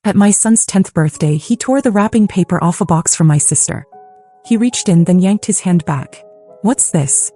At my son's 10th birthday, he tore the wrapping paper off a box from my sister. He reached in, then yanked his hand back. "What's this?"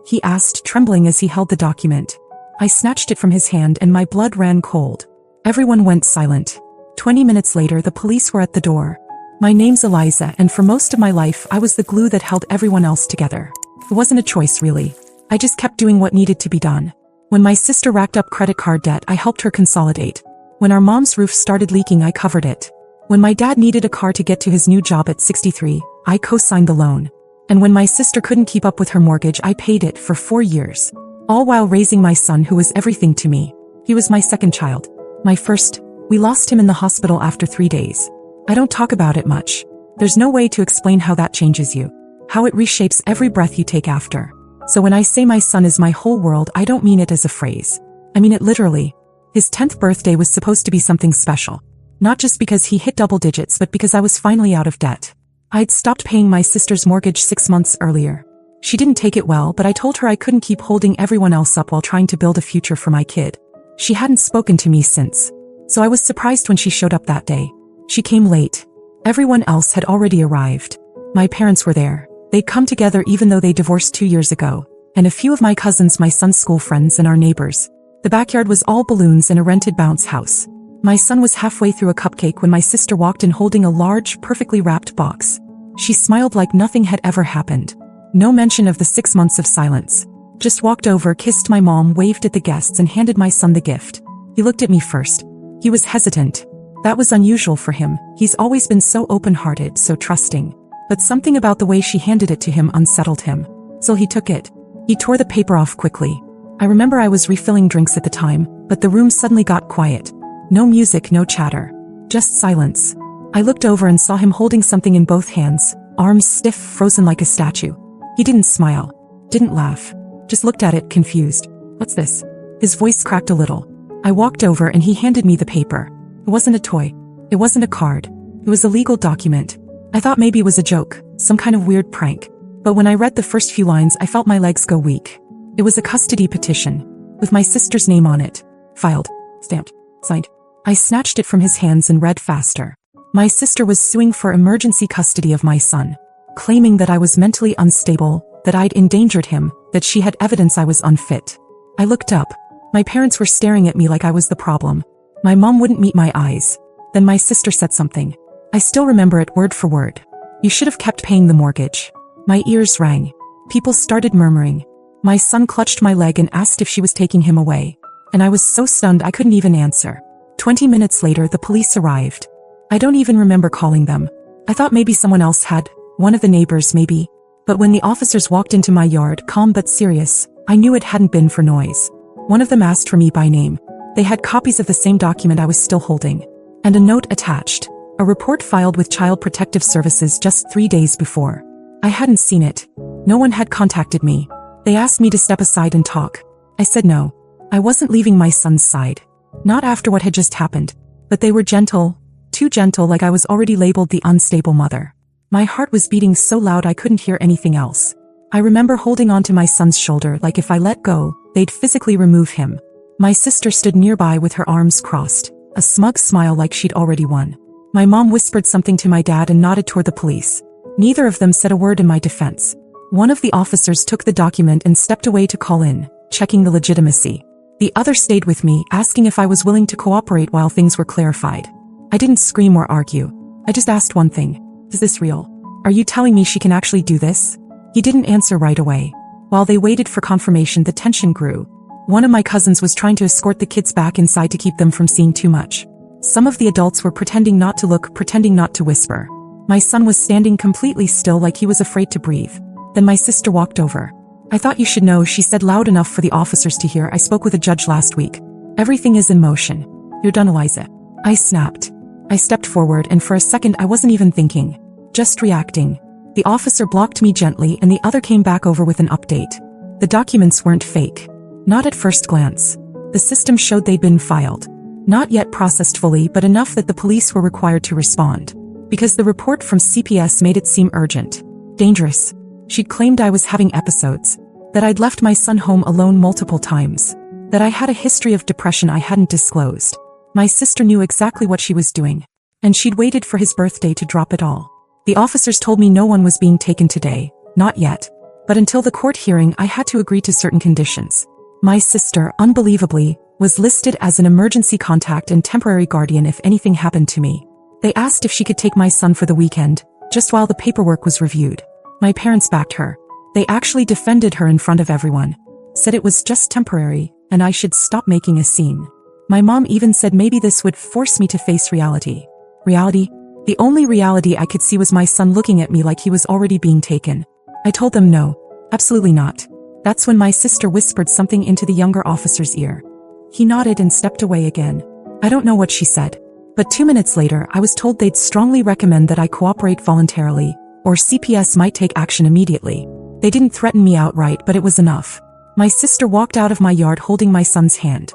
he asked, trembling as he held the document. I snatched it from his hand and my blood ran cold. Everyone went silent. 20 minutes later, the police were at the door. My name's Eliza, and for most of my life, I was the glue that held everyone else together. It wasn't a choice, really. I just kept doing what needed to be done. When my sister racked up credit card debt, I helped her consolidate. When our mom's roof started leaking, I covered it. When my dad needed a car to get to his new job at 63, I co-signed the loan. And when my sister couldn't keep up with her mortgage, I paid it for 4 years. All while raising my son, who was everything to me. He was my second child. My first. We lost him in the hospital after 3 days. I don't talk about it much. There's no way to explain how that changes you. How it reshapes every breath you take after. So when I say my son is my whole world, I don't mean it as a phrase. I mean it literally. His 10th birthday was supposed to be something special. Not just because he hit double digits, but because I was finally out of debt. I'd stopped paying my sister's mortgage 6 months earlier. She didn't take it well, but I told her I couldn't keep holding everyone else up while trying to build a future for my kid. She hadn't spoken to me since. So I was surprised when she showed up that day. She came late. Everyone else had already arrived. My parents were there. They'd come together even though they divorced 2 years ago. And a few of my cousins, my son's school friends, and our neighbors. The backyard was all balloons and a rented bounce house. My son was halfway through a cupcake when my sister walked in holding a large, perfectly wrapped box. She smiled like nothing had ever happened. No mention of the 6 months of silence. Just walked over, kissed my mom, waved at the guests, and handed my son the gift. He looked at me first. He was hesitant. That was unusual for him. He's always been so open-hearted, so trusting. But something about the way she handed it to him unsettled him. So he took it. He tore the paper off quickly. I remember I was refilling drinks at the time, but the room suddenly got quiet. No music, no chatter. Just silence. I looked over and saw him holding something in both hands, arms stiff, frozen like a statue. He didn't smile. Didn't laugh. Just looked at it, confused. "What's this?" His voice cracked a little. I walked over and he handed me the paper. It wasn't a toy. It wasn't a card. It was a legal document. I thought maybe it was a joke, some kind of weird prank. But when I read the first few lines, I felt my legs go weak. It was a custody petition, with my sister's name on it. Filed, stamped, signed. I snatched it from his hands and read faster. My sister was suing for emergency custody of my son, claiming that I was mentally unstable, that I'd endangered him, that she had evidence I was unfit. I looked up. My parents were staring at me like I was the problem. My mom wouldn't meet my eyes. Then my sister said something. I still remember it word for word. "You should have kept paying the mortgage." My ears rang. People started murmuring. My son clutched my leg and asked if she was taking him away. And I was so stunned I couldn't even answer. 20 minutes later, the police arrived. I don't even remember calling them. I thought maybe someone else had, one of the neighbors maybe. But when the officers walked into my yard, calm but serious, I knew it hadn't been for noise. One of them asked for me by name. They had copies of the same document I was still holding. And a note attached. A report filed with Child Protective Services just 3 days before. I hadn't seen it. No one had contacted me. They asked me to step aside and talk. I said no. I wasn't leaving my son's side. Not after what had just happened. But they were gentle. Too gentle, like I was already labeled the unstable mother. My heart was beating so loud I couldn't hear anything else. I remember holding onto my son's shoulder like if I let go, they'd physically remove him. My sister stood nearby with her arms crossed, a smug smile like she'd already won. My mom whispered something to my dad and nodded toward the police. Neither of them said a word in my defense. One of the officers took the document and stepped away to call in, checking the legitimacy. The other stayed with me, asking if I was willing to cooperate while things were clarified. I didn't scream or argue. I just asked one thing. Is this real? Are you telling me she can actually do this? He didn't answer right away. While they waited for confirmation, the tension grew. One of my cousins was trying to escort the kids back inside to keep them from seeing too much. Some of the adults were pretending not to look, pretending not to whisper. My son was standing completely still like he was afraid to breathe. Then my sister walked over. "I thought you should know," she said loud enough for the officers to hear. "I spoke with a judge last week. Everything is in motion. You're done, Eliza." I snapped. I stepped forward and for a second I wasn't even thinking. Just reacting. The officer blocked me gently and the other came back over with an update. The documents weren't fake. Not at first glance. The system showed they'd been filed. Not yet processed fully, but enough that the police were required to respond. Because the report from CPS made it seem urgent. Dangerous. She'd claimed I was having episodes. That I'd left my son home alone multiple times. That I had a history of depression I hadn't disclosed. My sister knew exactly what she was doing, and she'd waited for his birthday to drop it all. The officers told me no one was being taken today, not yet. But until the court hearing, I had to agree to certain conditions. My sister, unbelievably, was listed as an emergency contact and temporary guardian if anything happened to me. They asked if she could take my son for the weekend, just while the paperwork was reviewed. My parents backed her. They actually defended her in front of everyone, said it was just temporary, and I should stop making a scene. My mom even said maybe this would force me to face reality. Reality? The only reality I could see was my son looking at me like he was already being taken. I told them no, absolutely not. That's when my sister whispered something into the younger officer's ear. He nodded and stepped away again. I don't know what she said, but 2 minutes later I was told they'd strongly recommend that I cooperate voluntarily, or CPS might take action immediately. They didn't threaten me outright, but it was enough. My sister walked out of my yard holding my son's hand.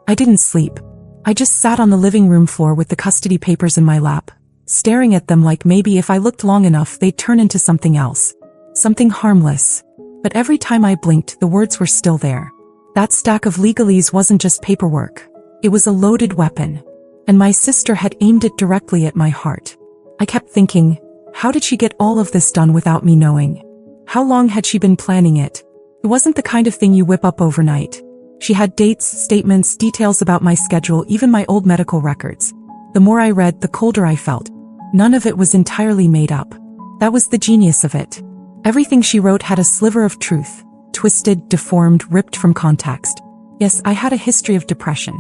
I didn't sleep. I just sat on the living room floor with the custody papers in my lap, staring at them like maybe if I looked long enough they'd turn into something else. Something harmless. But every time I blinked, the words were still there. That stack of legalese wasn't just paperwork. It was a loaded weapon. And my sister had aimed it directly at my heart. I kept thinking, how did she get all of this done without me knowing? How long had she been planning it? It wasn't the kind of thing you whip up overnight. She had dates, statements, details about my schedule, even my old medical records. The more I read, the colder I felt. None of it was entirely made up. That was the genius of it. Everything she wrote had a sliver of truth, twisted, deformed, ripped from context. Yes, I had a history of depression.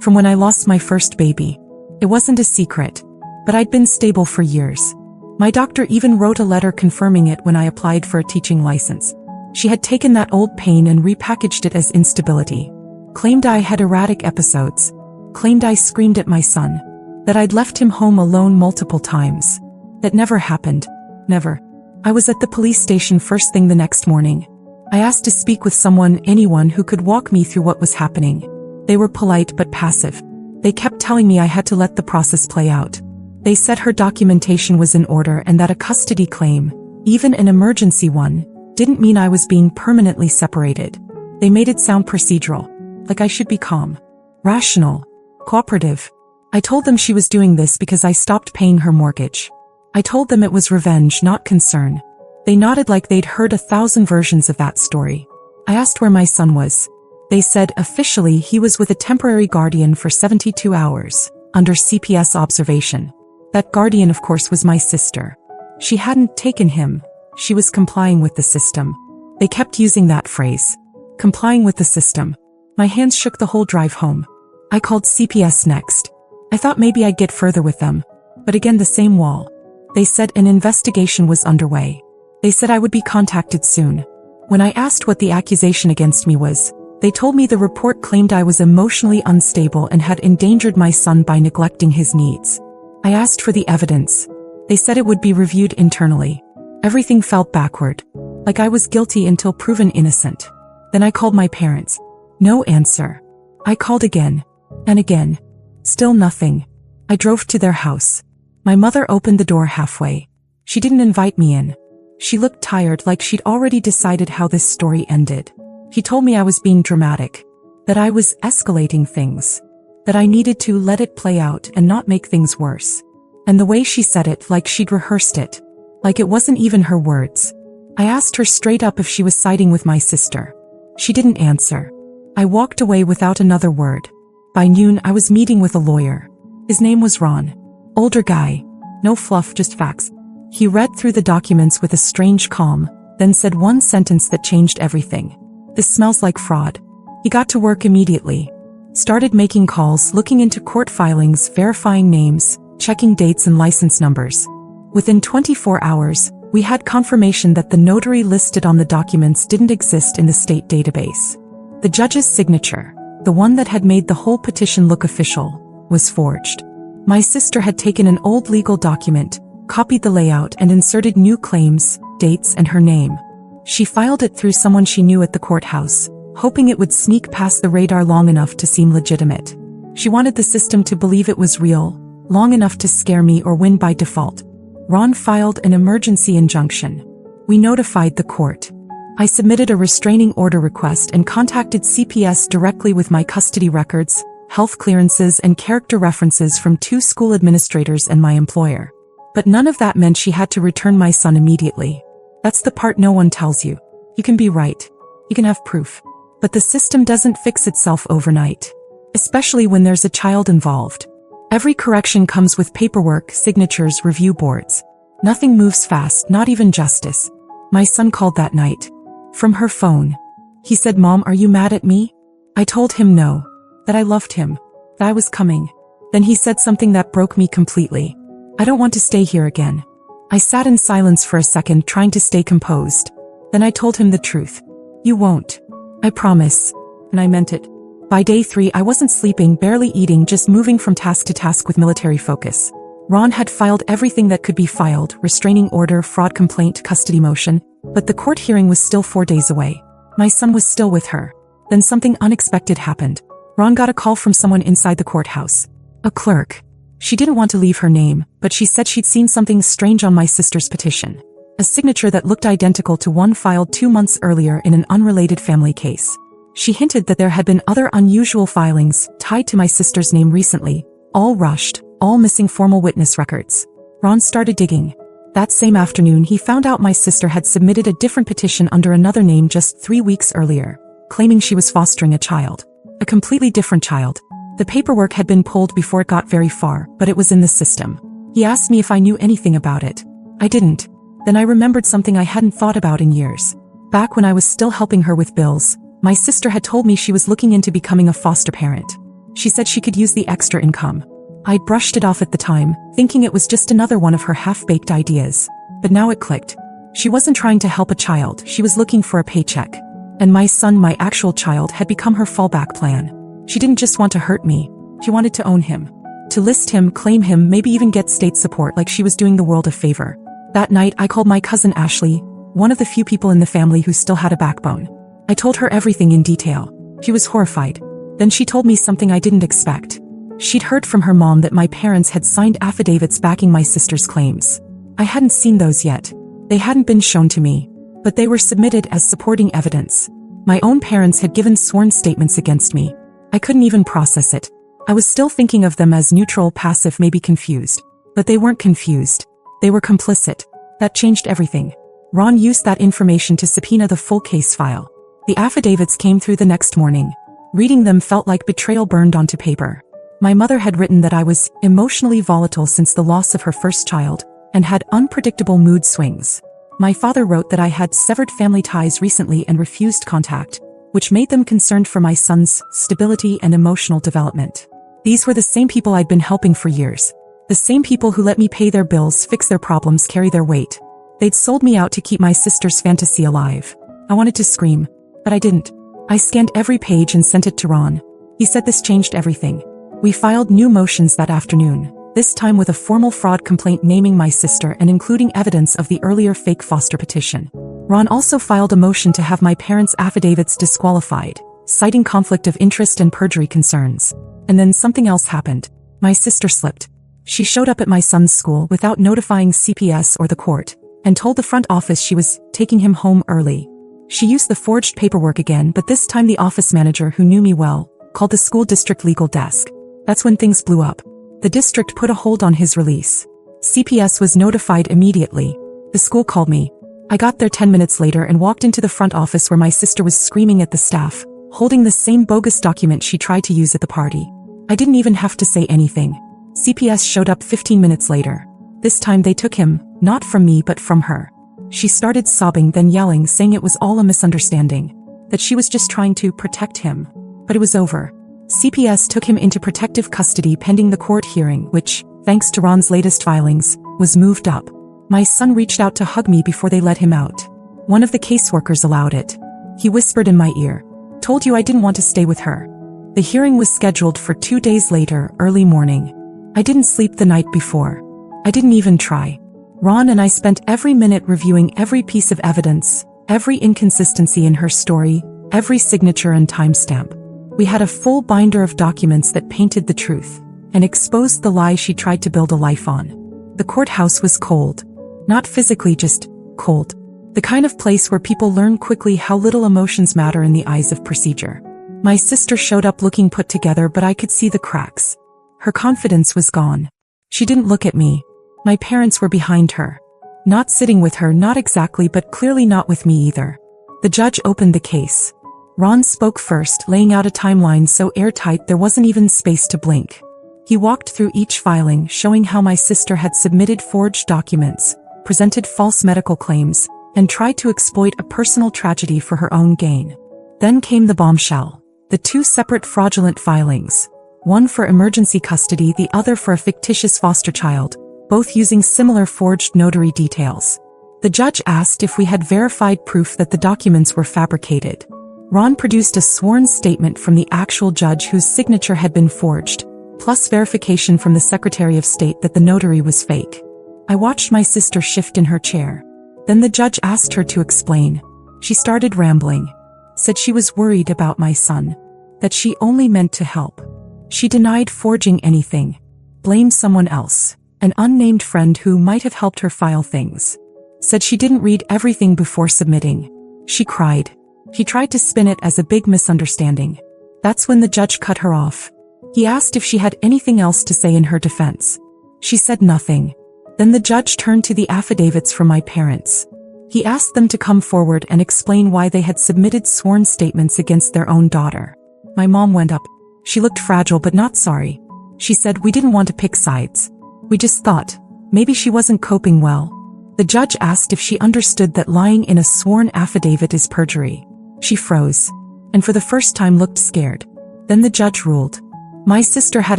From when I lost my first baby. It wasn't a secret, but I'd been stable for years. My doctor even wrote a letter confirming it when I applied for a teaching license. She had taken that old pain and repackaged it as instability. Claimed I had erratic episodes. Claimed I screamed at my son. That I'd left him home alone multiple times. That never happened. Never. I was at the police station first thing the next morning. I asked to speak with someone, anyone who could walk me through what was happening. They were polite but passive. They kept telling me I had to let the process play out. They said her documentation was in order and that a custody claim, even an emergency one, didn't mean I was being permanently separated. They made it sound procedural, like I should be calm, rational, cooperative. I told them she was doing this because I stopped paying her mortgage. I told them it was revenge, not concern. They nodded like they'd heard 1,000 versions of that story. I asked where my son was. They said officially he was with a temporary guardian for 72 hours, under CPS observation. That guardian, of course, was my sister. She hadn't taken him. She was complying with the system. They kept using that phrase. Complying with the system. My hands shook the whole drive home. I called CPS next. I thought maybe I'd get further with them. But again, the same wall. They said an investigation was underway. They said I would be contacted soon. When I asked what the accusation against me was, they told me the report claimed I was emotionally unstable and had endangered my son by neglecting his needs. I asked for the evidence. They said it would be reviewed internally. Everything felt backward, like I was guilty until proven innocent. Then I called my parents. No answer. I called again. And again. Still nothing. I drove to their house. My mother opened the door halfway. She didn't invite me in. She looked tired, like she'd already decided how this story ended. She told me I was being dramatic. That I was escalating things. That I needed to let it play out and not make things worse. And the way she said it, like she'd rehearsed it. Like it wasn't even her words. I asked her straight up if she was siding with my sister. She didn't answer. I walked away without another word. By noon, I was meeting with a lawyer. His name was Ron. Older guy. No fluff, just facts. He read through the documents with a strange calm, then said one sentence that changed everything. This smells like fraud. He got to work immediately. Started making calls, looking into court filings, verifying names, checking dates and license numbers. Within 24 hours, we had confirmation that the notary listed on the documents didn't exist in the state database. The judge's signature, the one that had made the whole petition look official, was forged. My sister had taken an old legal document, copied the layout and inserted new claims, dates and her name. She filed it through someone she knew at the courthouse, hoping it would sneak past the radar long enough to seem legitimate. She wanted the system to believe it was real, long enough to scare me or win by default. Ron filed an emergency injunction. We notified the court. I submitted a restraining order request and contacted CPS directly with my custody records, health clearances, and character references from 2 school administrators and my employer. But none of that meant she had to return my son immediately. That's the part no one tells you. You can be right. You can have proof. But the system doesn't fix itself overnight. Especially when there's a child involved. Every correction comes with paperwork, signatures, review boards. Nothing moves fast, not even justice. My son called that night. From her phone. He said, "Mom, are you mad at me?" I told him no. That I loved him. That I was coming. Then he said something that broke me completely. "I don't want to stay here again." I sat in silence for a second, trying to stay composed. Then I told him the truth. "You won't. I promise." And I meant it. By day 3, I wasn't sleeping, barely eating, just moving from task to task with military focus. Ron had filed everything that could be filed: restraining order, fraud complaint, custody motion, but the court hearing was still 4 days away. My son was still with her. Then something unexpected happened. Ron got a call from someone inside the courthouse. A clerk. She didn't want to leave her name, but she said she'd seen something strange on my sister's petition. A signature that looked identical to one filed 2 months earlier in an unrelated family case. She hinted that there had been other unusual filings tied to my sister's name recently, all rushed, all missing formal witness records. Ron started digging. That same afternoon, he found out my sister had submitted a different petition under another name just 3 weeks earlier, claiming she was fostering a child. A completely different child. The paperwork had been pulled before it got very far, but it was in the system. He asked me if I knew anything about it. I didn't. Then I remembered something I hadn't thought about in years. Back when I was still helping her with bills, my sister had told me she was looking into becoming a foster parent. She said she could use the extra income. I brushed it off at the time, thinking it was just another one of her half-baked ideas. But now it clicked. She wasn't trying to help a child, she was looking for a paycheck. And my son, my actual child, had become her fallback plan. She didn't just want to hurt me, she wanted to own him. To list him, claim him, maybe even get state support, like she was doing the world a favor. That night, I called my cousin Ashley, one of the few people in the family who still had a backbone. I told her everything in detail. She was horrified. Then she told me something I didn't expect. She'd heard from her mom that my parents had signed affidavits backing my sister's claims. I hadn't seen those yet. They hadn't been shown to me, but they were submitted as supporting evidence. My own parents had given sworn statements against me. I couldn't even process it. I was still thinking of them as neutral, passive, maybe confused. But they weren't confused. They were complicit. That changed everything. Ron used that information to subpoena the full case file. The affidavits came through the next morning. Reading them felt like betrayal burned onto paper. My mother had written that I was emotionally volatile since the loss of her first child, and had unpredictable mood swings. My father wrote that I had severed family ties recently and refused contact, which made them concerned for my son's stability and emotional development. These were the same people I'd been helping for years. The same people who let me pay their bills, fix their problems, carry their weight. They'd sold me out to keep my sister's fantasy alive. I wanted to scream, but I didn't. I scanned every page and sent it to Ron. He said this changed everything. We filed new motions that afternoon, this time with a formal fraud complaint naming my sister and including evidence of the earlier fake foster petition. Ron also filed a motion to have my parents' affidavits disqualified, citing conflict of interest and perjury concerns. And then something else happened. My sister slipped. She showed up at my son's school without notifying CPS or the court, and told the front office she was taking him home early. She used the forged paperwork again, but this time the office manager, who knew me well, called the school district legal desk. That's when things blew up. The district put a hold on his release. CPS was notified immediately. The school called me. I got there 10 minutes later and walked into the front office where my sister was screaming at the staff, holding the same bogus document she tried to use at the party. I didn't even have to say anything. CPS showed up 15 minutes later. This time they took him, not from me but from her. She started sobbing, then yelling, saying it was all a misunderstanding, that she was just trying to protect him. But it was over. CPS took him into protective custody pending the court hearing, which, thanks to Ron's latest filings, was moved up. My son reached out to hug me before they let him out. One of the caseworkers allowed it. He whispered in my ear, "Told you I didn't want to stay with her." The hearing was scheduled for 2 days later, early morning. I didn't sleep the night before. I didn't even try. Ron and I spent every minute reviewing every piece of evidence, every inconsistency in her story, every signature and timestamp. We had a full binder of documents that painted the truth and exposed the lie she tried to build a life on. The courthouse was cold. Not physically, just cold. The kind of place where people learn quickly how little emotions matter in the eyes of procedure. My sister showed up looking put together, but I could see the cracks. Her confidence was gone. She didn't look at me. My parents were behind her. Not sitting with her, not exactly, but clearly not with me either. The judge opened the case. Ron spoke first, laying out a timeline so airtight there wasn't even space to blink. He walked through each filing, showing how my sister had submitted forged documents, presented false medical claims, and tried to exploit a personal tragedy for her own gain. Then came the bombshell. The two separate fraudulent filings. One for emergency custody, the other for a fictitious foster child, both using similar forged notary details. The judge asked if we had verified proof that the documents were fabricated. Ron produced a sworn statement from the actual judge whose signature had been forged, plus verification from the Secretary of State that the notary was fake. I watched my sister shift in her chair. Then the judge asked her to explain. She started rambling. Said she was worried about my son. That she only meant to help. She denied forging anything. Blamed someone else. An unnamed friend who might have helped her file things. Said she didn't read everything before submitting. She cried. He tried to spin it as a big misunderstanding. That's when the judge cut her off. He asked if she had anything else to say in her defense. She said nothing. Then the judge turned to the affidavits from my parents. He asked them to come forward and explain why they had submitted sworn statements against their own daughter. My mom went up. She looked fragile but not sorry. She said, "We didn't want to pick sides. We just thought, maybe she wasn't coping well." The judge asked if she understood that lying in a sworn affidavit is perjury. She froze, and for the first time looked scared. Then the judge ruled. My sister had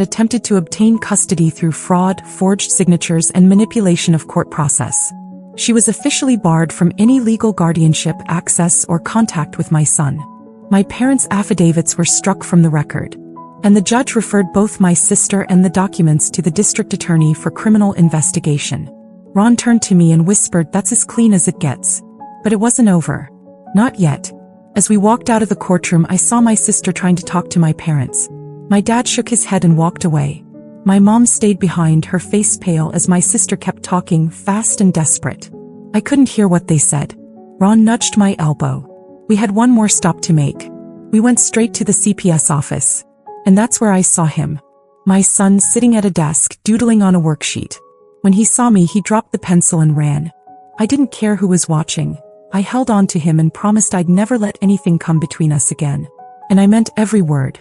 attempted to obtain custody through fraud, forged signatures, and manipulation of court process. She was officially barred from any legal guardianship, access, or contact with my son. My parents' affidavits were struck from the record. And the judge referred both my sister and the documents to the district attorney for criminal investigation. Ron turned to me and whispered, "That's as clean as it gets." But it wasn't over. Not yet. As we walked out of the courtroom, I saw my sister trying to talk to my parents. My dad shook his head and walked away. My mom stayed behind, her face pale as my sister kept talking, fast and desperate. I couldn't hear what they said. Ron nudged my elbow. We had one more stop to make. We went straight to the CPS office. And that's where I saw him. My son sitting at a desk, doodling on a worksheet. When he saw me, he dropped the pencil and ran. I didn't care who was watching. I held on to him and promised I'd never let anything come between us again. And I meant every word.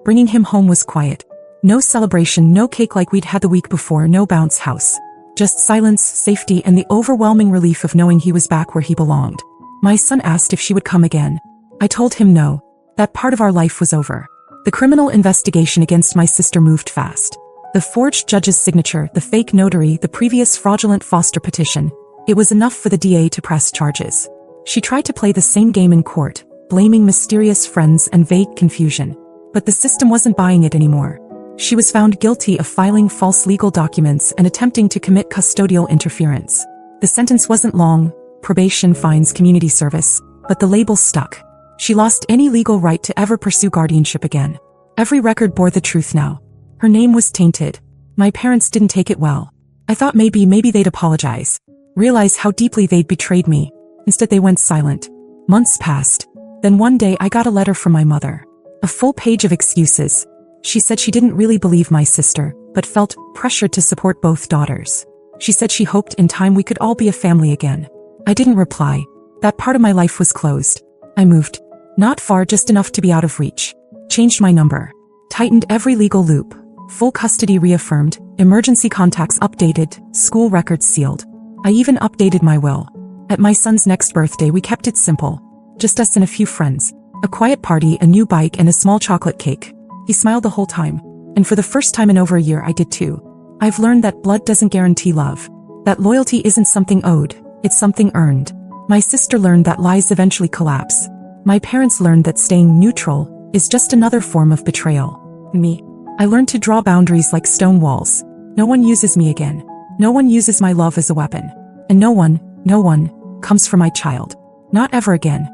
Bringing him home was quiet. No celebration, no cake like we'd had the week before, no bounce house. Just silence, safety, and the overwhelming relief of knowing he was back where he belonged. My son asked if she would come again. I told him no. That part of our life was over. The criminal investigation against my sister moved fast. The forged judge's signature, the fake notary, the previous fraudulent foster petition. It was enough for the DA to press charges. She tried to play the same game in court, blaming mysterious friends and vague confusion. But the system wasn't buying it anymore. She was found guilty of filing false legal documents and attempting to commit custodial interference. The sentence wasn't long, probation, fines, community service, but the label stuck. She lost any legal right to ever pursue guardianship again. Every record bore the truth now. Her name was tainted. My parents didn't take it well. I thought maybe they'd apologize. Realize how deeply they'd betrayed me. Instead they went silent. Months passed. Then one day I got a letter from my mother. A full page of excuses. She said she didn't really believe my sister, but felt pressured to support both daughters. She said she hoped in time we could all be a family again. I didn't reply. That part of my life was closed. I moved. Not far, just enough to be out of reach. Changed my number. Tightened every legal loop. Full custody reaffirmed. Emergency contacts updated. School records sealed. I even updated my will. At my son's next birthday we kept it simple. Just us and a few friends. A quiet party, a new bike, and a small chocolate cake. He smiled the whole time. And for the first time in over a year I did too. I've learned that blood doesn't guarantee love. That loyalty isn't something owed, it's something earned. My sister learned that lies eventually collapse. My parents learned that staying neutral is just another form of betrayal. Me. I learned to draw boundaries like stone walls. No one uses me again. No one uses my love as a weapon. And no one comes for my child. Not ever again.